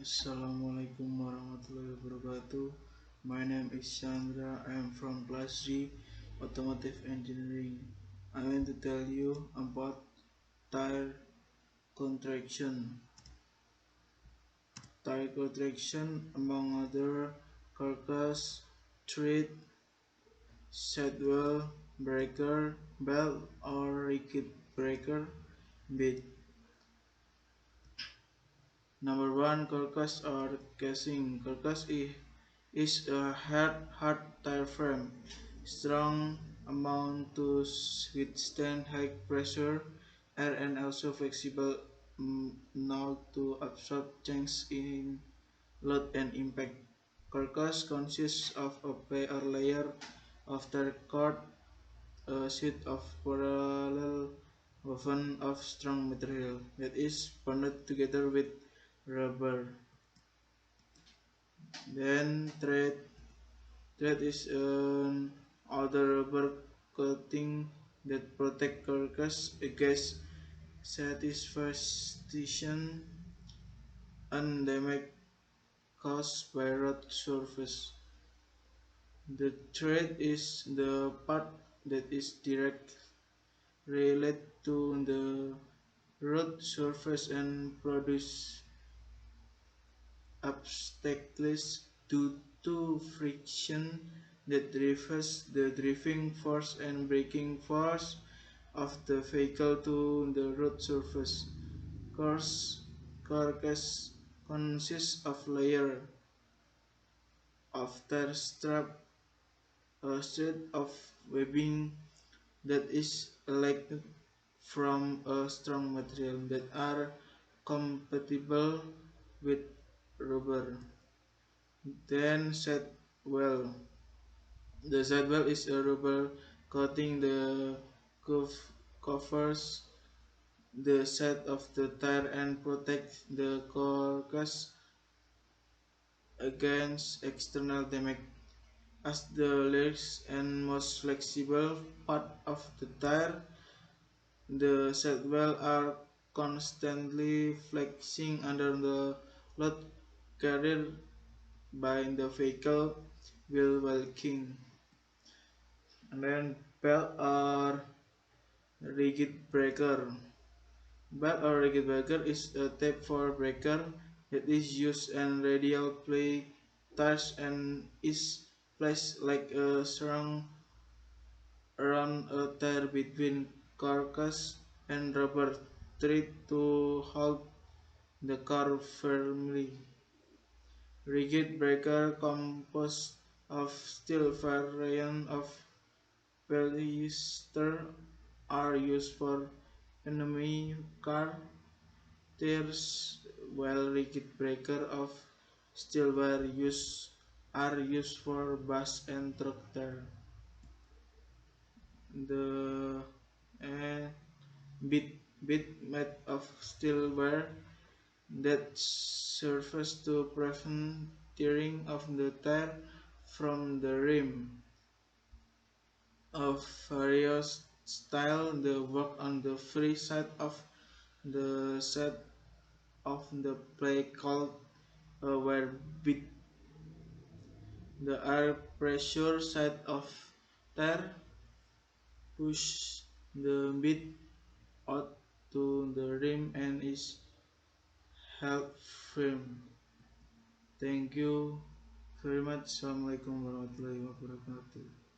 Assalamualaikum warahmatullahi wabarakatuh. My name is Chandra. I am from class 3 Automotive Engineering. I want to tell you about tire contraction. Tire contraction, among other, carcass, tread, sidewall, breaker, belt, or rigid breaker, bit. Number one, carcass or casing. Carcass is a hard tire frame, strong amount to withstand high pressure air and also flexible enough to absorb changes in load and impact. Carcass consists of a layer of tire cord, a sheet of parallel woven of strong material that is bonded together with rubber. Then thread is an outer rubber coating that protect carcass against satisfaction and damage caused by road surface. The thread is the part that is directly related to the road surface and produce obstacles due to friction that reverses the driving force and braking force of the vehicle to the road surface. Carcass consists of layer of tire strap, a set of webbing that is elected from a strong material that are compatible with rubber. Then set well. The sidewall is a rubber coating that covers the side of the tire and protects the carcass against external damage. As the largest and most flexible part of the tire, the sidewall are constantly flexing under the load carried by the vehicle while walking. And then belt or rigid breaker. Belt or rigid breaker is a tape for breaker that is used in radial play tires and is placed like a string around a tire between carcass and rubber thread to hold the car firmly. Rigid breaker composed of steel variant of polyester are used for enemy car tires, while rigid breaker of steel wire are used for bus and truck tire. The bit made of steel wire that serves to prevent tearing of the tire from the rim. Of various style, the work on the free side of the side of the plate called a wire bit. The air pressure side of tire push the bit out to the rim and is held firm. Thank you very much. Assalamualaikum warahmatullahi wabarakatuh.